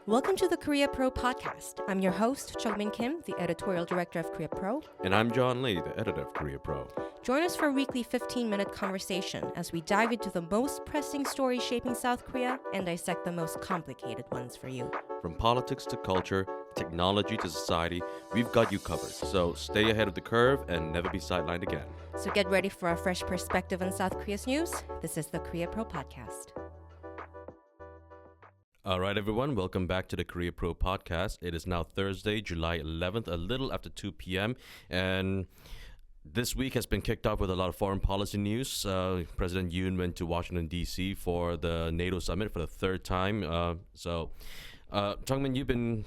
Welcome to the Korea Pro podcast. I'm your host, Jeongmin Kim, the editorial director of Korea Pro. And I'm John Lee, the editor of Korea Pro. Join us for a weekly 15-minute conversation as we dive into the most pressing stories shaping South Korea and dissect the most complicated ones for you. From politics to culture, technology to society, we've got you covered. So stay ahead of the curve and never be sidelined again. So get ready for a fresh perspective on South Korea's news. This is the Korea Pro podcast. All right, everyone, welcome back to the Korea Pro podcast. It is now Thursday, July 11th, a little after 2 p.m. And this week has been kicked off with a lot of foreign policy news. President Yoon went to Washington, D.C. for the NATO summit for the third time. Jeongmin, you've been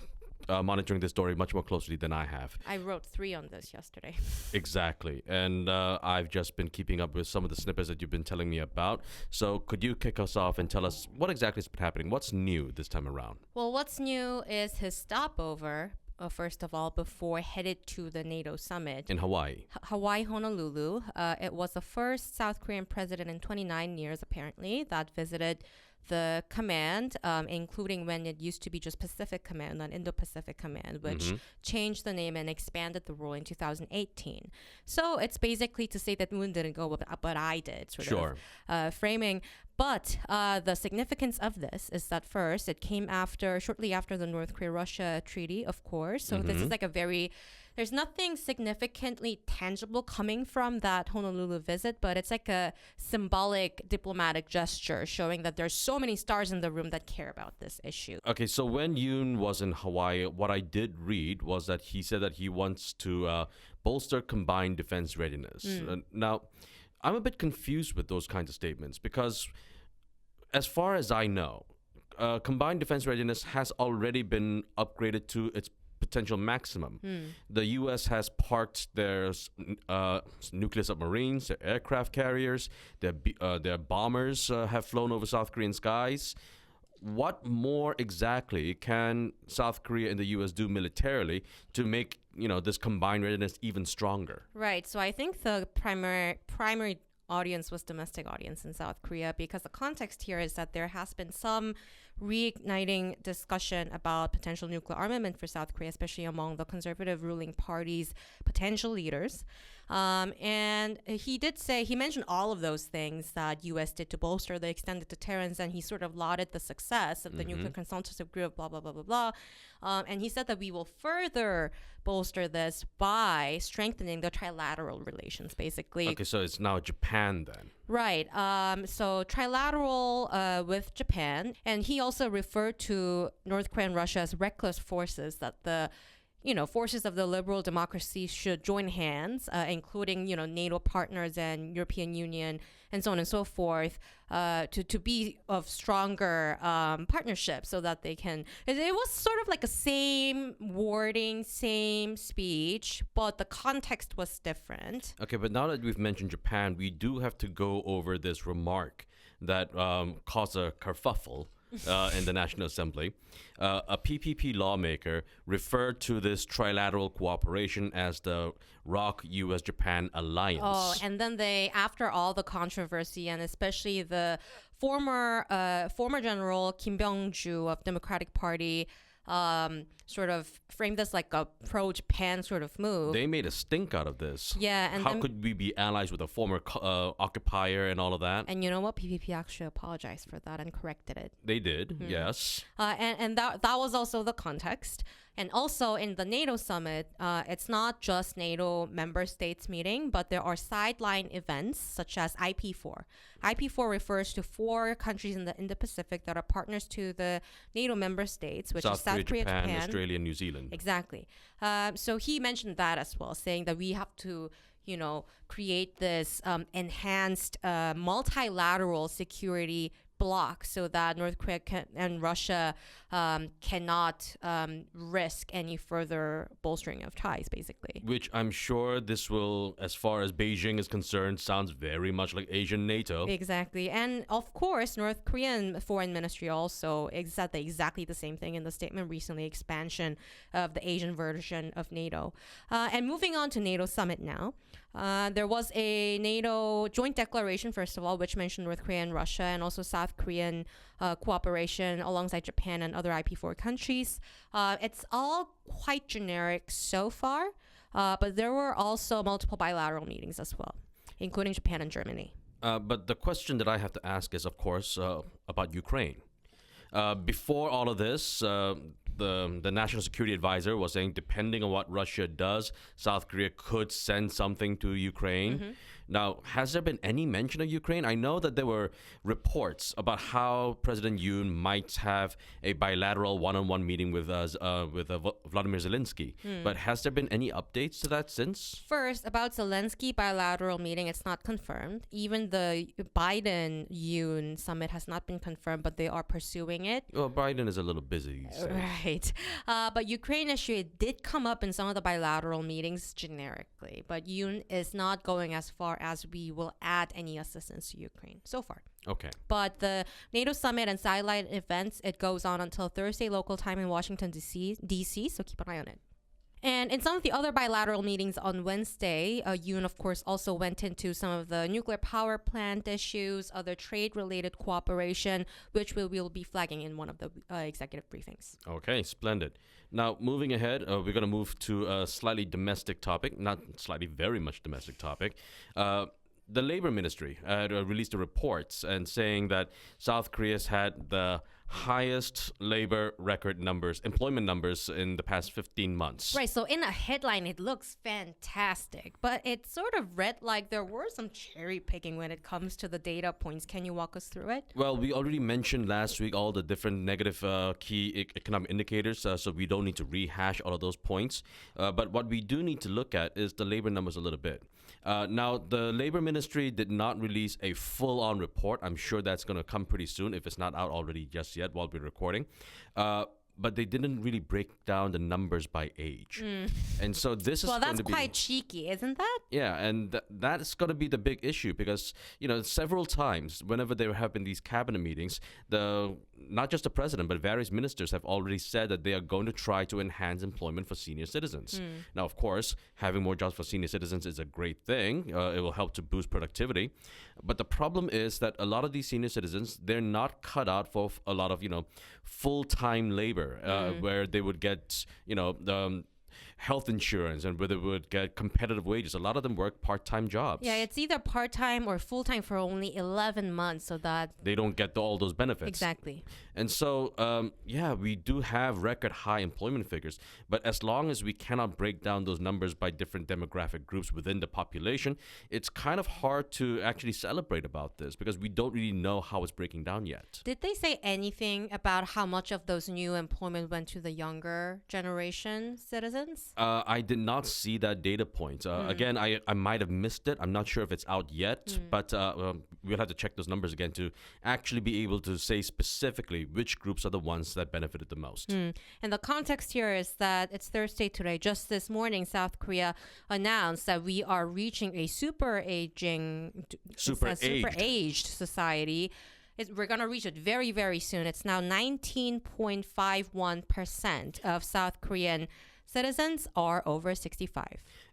monitoring this story much more closely than I have. I wrote 3 on this yesterday. Exactly. And I've just been keeping up with some of the snippets that you've been telling me about. So could you kick us off and tell us what exactly has been happening? What's new this time around? Well, what's new is his stopover, first of all, before headed to the NATO summit. In Hawaii. Hawaii, Honolulu. It was the first South Korean president in 29 years, apparently, that visited the command, including when it used to be just Pacific Command, not Indo-Pacific Command, which changed the name and expanded the role in 2018. So it's basically to say that Moon didn't go, but I did, sort of framing. But the significance of this is that first, it came shortly after the North Korea-Russia treaty, of course. So this is like there's nothing significantly tangible coming from that Honolulu visit, but it's like a symbolic diplomatic gesture showing that there's so many stars in the room that care about this issue. Okay, so when Yoon was in Hawaii, what I did read was that he said that he wants to bolster combined defense readiness. Now, I'm a bit confused with those kinds of statements because as far as I know, combined defense readiness has already been upgraded to its potential maximum. The U.S. has parked their nuclear submarines, their aircraft carriers, their bombers have flown over South Korean skies. What more exactly can South Korea and the U.S. do militarily to make this combined readiness even stronger? Right. So I think the primary audience was domestic audience in South Korea, because the context here is that there has been some reigniting discussion about potential nuclear armament for South Korea, especially among the conservative ruling party's potential leaders. And he mentioned all of those things that U.S. did to bolster the extended deterrence, and he sort of lauded the success of the nuclear consultative group, blah, blah, blah, blah, blah. And he said that we will further bolster this by strengthening the trilateral relations, basically. Okay, so it's now Japan then. Right. So trilateral with Japan. And he also referred to North Korea and Russia as reckless forces, that the forces of the liberal democracy should join hands, including, NATO partners and European Union and so on and so forth, to be of stronger partnership so that they can. It was sort of like a same wording, same speech, but the context was different. Okay, but now that we've mentioned Japan, we do have to go over this remark that caused a kerfuffle in the National Assembly. A PPP lawmaker referred to this trilateral cooperation as the ROC U.S.-Japan alliance. Oh, and then after all the controversy, and especially the former General Kim Byung-ju of Democratic Party, sort of framed this like a pro-Japan sort of move. They made a stink out of this. Yeah. And how could we be allies with a former occupier and all of that? And you know what? PPP actually apologized for that and corrected it. They did, yes. And that was also the context. And also in the NATO summit, it's not just NATO member states meeting, but there are sideline events such as IP4. IP4 refers to 4 countries in the Indo-Pacific that are partners to the NATO member states, which is South Korea, Japan, Australia, and New Zealand. Exactly. So he mentioned that as well, saying that we have to create this enhanced multilateral security block so that North Korea and Russia cannot risk any further bolstering of ties, basically. Which I'm sure this will, as far as Beijing is concerned, sounds very much like Asian NATO. Exactly. And of course, North Korean Foreign Ministry also said exactly the same thing in the statement recently, expansion of the Asian version of NATO. And moving on to NATO summit now. There was a NATO joint declaration, first of all, which mentioned North Korea and Russia and also South South Korean cooperation alongside Japan and other IP4 countries. It's all quite generic so far, but there were also multiple bilateral meetings as well, including Japan and Germany. But the question that I have to ask is, of course, about Ukraine. Before all of this, the National Security Advisor was saying, depending on what Russia does, South Korea could send something to Ukraine. Now, has there been any mention of Ukraine? I know that there were reports about how President Yoon might have a bilateral one-on-one meeting with Vladimir Zelensky. But has there been any updates to that since? First, about Zelensky bilateral meeting, it's not confirmed. Even the Biden-Yoon summit has not been confirmed, but they are pursuing it. Well, Biden is a little busy these days. Right. But Ukraine issue, it did come up in some of the bilateral meetings generically. But Yoon is not going as far as we will add any assistance to Ukraine so far. Okay. But the NATO summit and sideline events, it goes on until Thursday local time in Washington, D.C., so keep an eye on it. And in some of the other bilateral meetings on Wednesday, Yoon, of course, also went into some of the nuclear power plant issues, other trade-related cooperation, which we will be flagging in one of the executive briefings. Okay, splendid. Now, moving ahead, we're going to move to a slightly domestic topic, not slightly, very much domestic topic. The Labor Ministry released a report and saying that South Korea's had the highest labor record numbers, employment numbers in the past 15 months. Right, so in a headline, it looks fantastic, but it sort of read like there were some cherry picking when it comes to the data points. Can you walk us through it? Well, we already mentioned last week all the different negative key economic indicators, so we don't need to rehash all of those points. But what we do need to look at is the labor numbers a little bit. Now, the Labor Ministry did not release a full-on report. I'm sure that's going to come pretty soon if it's not out already just yet while we're recording. But they didn't really break down the numbers by age. And so this is well, going that's to be... quite cheeky, isn't that? Yeah, and that is going to be the big issue because, you know, several times whenever there have been these cabinet meetings, not just the president, but various ministers have already said that they are going to try to enhance employment for senior citizens. Now, of course, having more jobs for senior citizens is a great thing. It will help to boost productivity. But the problem is that a lot of these senior citizens, they're not cut out for a lot of, full-time labor where they would get, health insurance and where they would get competitive wages. A lot of them work part-time jobs. Yeah, it's either part-time or full-time for only 11 months, so that they don't get all those benefits. Exactly. And so, we do have record high employment figures, but as long as we cannot break down those numbers by different demographic groups within the population, it's kind of hard to actually celebrate about this because we don't really know how it's breaking down yet. Did they say anything about how much of those new employment went to the younger generation citizens? I did not see that data point. Again, I might have missed it. I'm not sure if it's out yet, but we'll have to check those numbers again to actually be able to say specifically which groups are the ones that benefited the most. And the context here is that it's Thursday today. Just this morning, South Korea announced that we are reaching a super aged society. We're going to reach it very, very soon. It's now 19.51% of South Korean citizens are over 65.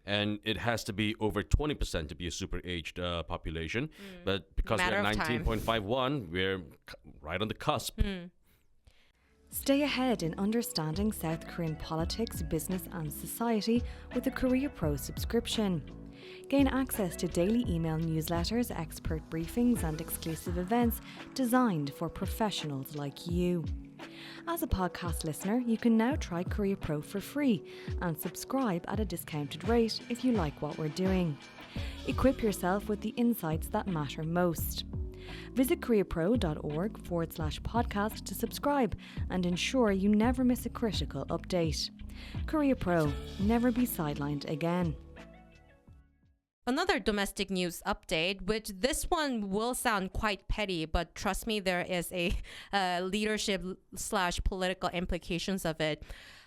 And it has to be over 20% to be a super aged population. But because we're at 19.51, we're right on the cusp. Stay ahead in understanding South Korean politics, business and society with the Korea Pro subscription. Gain access to daily email newsletters, expert briefings and exclusive events designed for professionals like you. As a podcast listener, you can now try Korea Pro for free and subscribe at a discounted rate if you like what we're doing. Equip yourself with the insights that matter most. Visit koreapro.org/podcast to subscribe and ensure you never miss a critical update. Korea Pro, never be sidelined again. Another domestic news update, which this one will sound quite petty, but trust me, there is a leadership/political implications of it.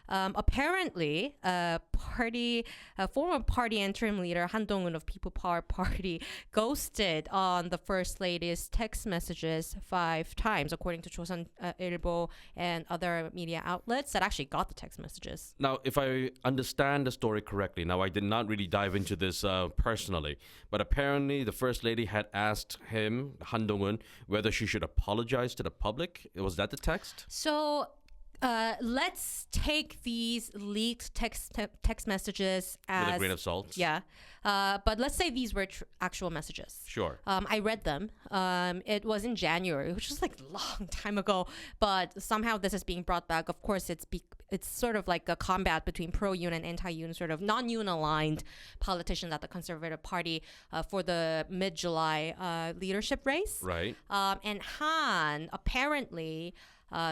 Apparently, former party interim leader Han Dong-hoon of People Power Party ghosted on the First Lady's text messages 5 times, according to Chosun Ilbo and other media outlets that actually got the text messages. Now, if I understand the story correctly, now I did not really dive into this personally, but apparently the First Lady had asked him, Han Dong-hoon, whether she should apologize to the public. Was that the text? So let's take these leaked text messages as With a grain of salt? Yeah. But let's say these were actual messages. Sure. I read them. It was in January, which is like a long time ago. But somehow this is being brought back. Of course, it's sort of like a combat between pro-Yoon and anti-Yoon, sort of non-Yoon aligned politicians at the Conservative Party for the mid-July leadership race. Right. And Han apparently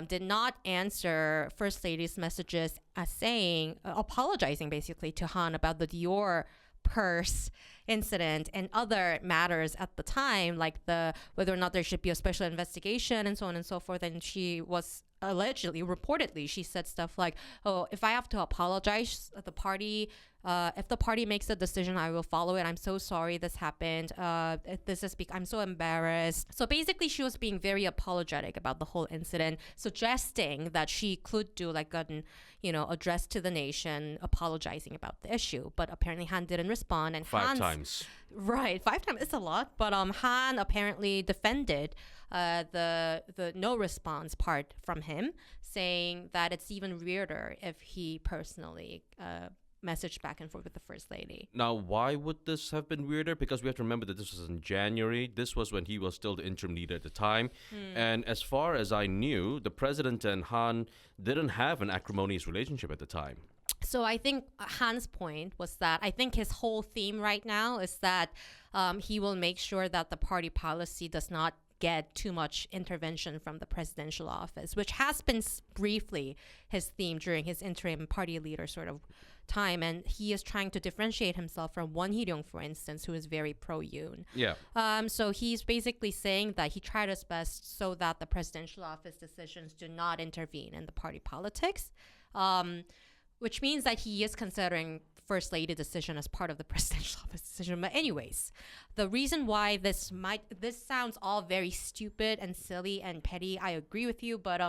did not answer First Lady's messages as apologizing basically to Han about the Dior purse incident and other matters at the time, like whether or not there should be a special investigation and so on and so forth. And she was reportedly, she said stuff like, "Oh, if I have to apologize, if the party makes a decision, I will follow it. I'm so sorry this happened. I'm so embarrassed." So basically, she was being very apologetic about the whole incident, suggesting that she could do like an address to the nation, apologizing about the issue. But apparently, Han didn't respond, and 5 times. Right, 5 times is a lot. But Han apparently defended the no response part from him, saying that it's even weirder if he personally messaged back and forth with the First Lady. Now, why would this have been weirder? Because we have to remember that this was in January. This was when he was still the interim leader at the time. And as far as I knew, the president and Han didn't have an acrimonious relationship at the time. So I think Han's point was that I think his whole theme right now is that he will make sure that the party policy does not get too much intervention from the presidential office, which has been briefly his theme during his interim party leader sort of time. And he is trying to differentiate himself from Won Hee-ryong, for instance, who is very pro-Yoon. Yeah. So he's basically saying that he tried his best so that the presidential office decisions do not intervene in the party politics, which means that he is considering First Lady decision as part of the presidential office decision. But anyways, the reason why this sounds all very stupid and silly and petty, I agree with you, but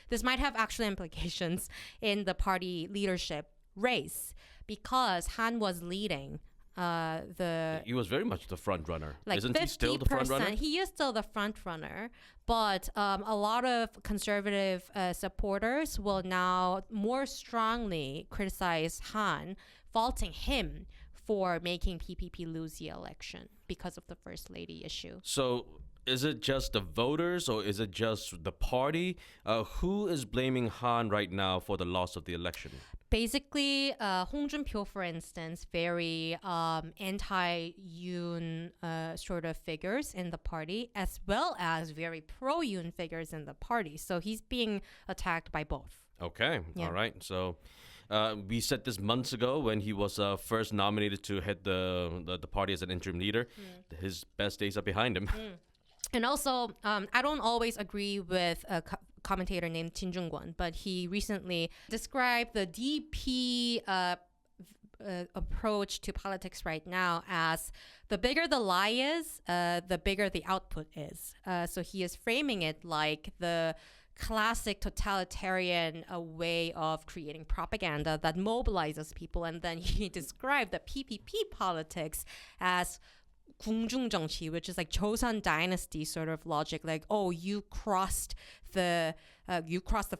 this might have actual implications in the party leadership race, because Han was leading he was very much the front runner. Like Isn't he still the front runner? He is still the front runner, but a lot of conservative supporters will now more strongly criticize Han, faulting him for making PPP lose the election because of the First Lady issue. So is it just the voters or is it just the party? Who is blaming Han right now for the loss of the election? Basically, Hong Jun-pyo, for instance, very anti-Yoon sort of figures in the party, as well as very pro-Yoon figures in the party. So he's being attacked by both. Okay, Yeah. all right. So we said this months ago when he was first nominated to head the party as an interim leader. His best days are behind him. And also, I don't always agree with commentator named Jin Jung-kwon, but he recently described the DP approach to politics right now as the bigger the lie is, the bigger the output is. So he is framing it like the classic totalitarian way of creating propaganda that mobilizes people. And then he described the PPP politics as 궁중정치, which is like Joseon dynasty sort of logic, like, oh, you crossed the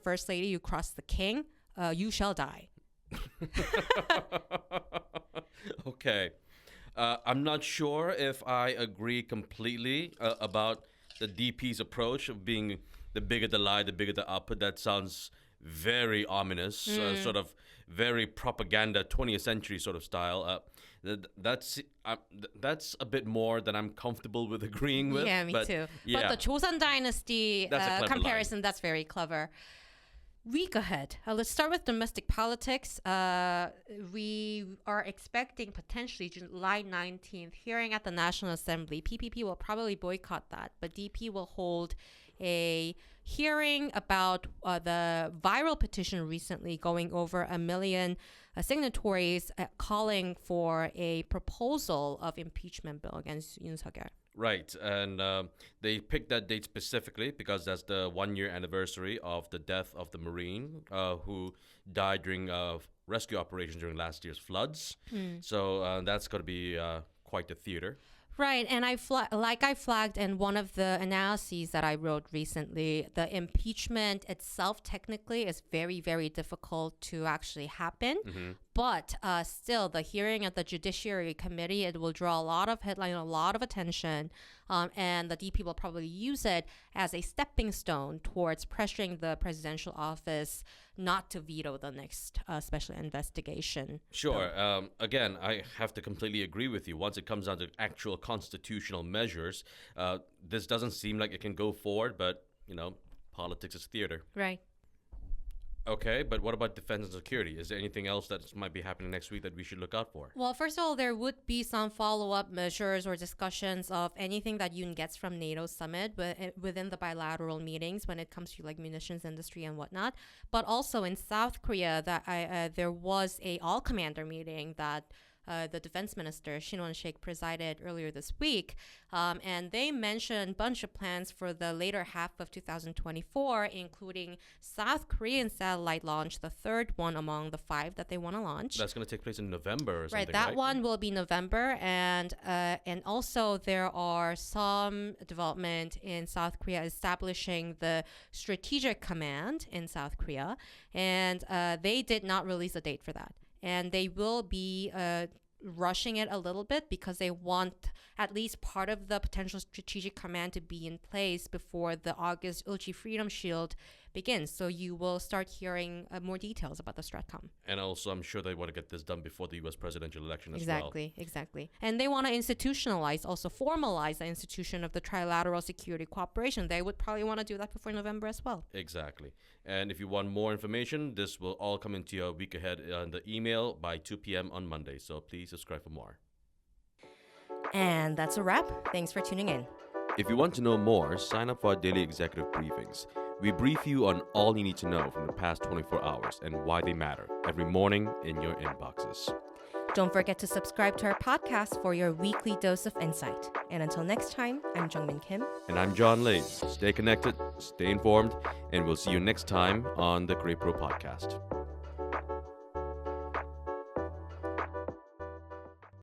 First Lady, you crossed the king, you shall die. Okay. I'm not sure if I agree completely about the DP's approach of being the bigger the lie, the bigger the output. That sounds very ominous, sort of very propaganda, 20th century sort of style. That's a bit more than I'm comfortable with agreeing with. Yeah, me too. Yeah. But the Joseon dynasty comparison, line. that's very clever. Week ahead. Let's start with domestic politics. We are expecting potentially July 19th hearing at the National Assembly. PPP will probably boycott that, but DP will hold a hearing about the viral petition recently going over 1 million signatories calling for a proposal of impeachment bill against Yoon Suk-yeol. Right, and they picked that date specifically because that's the 1-year anniversary of the death of the Marine who died during rescue operations during last year's floods. So that's going to be quite the theater. Right, and I flagged in one of the analyses that I wrote recently, the impeachment itself technically is very, very difficult to actually happen. But still, the hearing at the Judiciary Committee, it will draw a lot of headline, a lot of attention, and the DP will probably use it as a stepping stone towards pressuring the presidential office not to veto the next special investigation. Sure. Again, I have to completely agree with you. Once it comes down to actual constitutional measures, this doesn't seem like it can go forward, but, politics is theater. Right. Okay, but what about defense and security? Is there anything else that might be happening next week that we should look out for? Well, first of all, there would be some follow-up measures or discussions of anything that Yoon gets from NATO summit within the bilateral meetings when it comes to like munitions industry and whatnot. But also in South Korea, there was a all-commander meeting that the defense minister, Shin Won-sik, presided earlier this week. And they mentioned a bunch of plans for the later half of 2024, including South Korean satellite launch, the third one among the 5 that they want to launch. That's going to take place in November or something, right? That one will be November. And also there are some development in South Korea establishing the Strategic Command in South Korea. And they did not release a date for that. And they will be rushing it a little bit because they want at least part of the potential strategic command to be in place before the August Ulchi Freedom Shield begins. So you will start hearing more details about the Stratcom. And also, I'm sure they want to get this done before the U.S. presidential election as well. Exactly. And they want to institutionalize, also formalize the institution of the trilateral security cooperation. They would probably want to do that before November as well. Exactly. And if you want more information, this will all come into you a week ahead on the email by 2 p.m. on Monday. So please subscribe for more. And that's a wrap. Thanks for tuning in. If you want to know more, sign up for our daily executive briefings. We brief you on all you need to know from the past 24 hours and why they matter every morning in your inboxes. Don't forget to subscribe to our podcast for your weekly dose of insight. And until next time, I'm Jeongmin Kim. And I'm John Lane. Stay connected, stay informed, and we'll see you next time on the Korea Pro Podcast.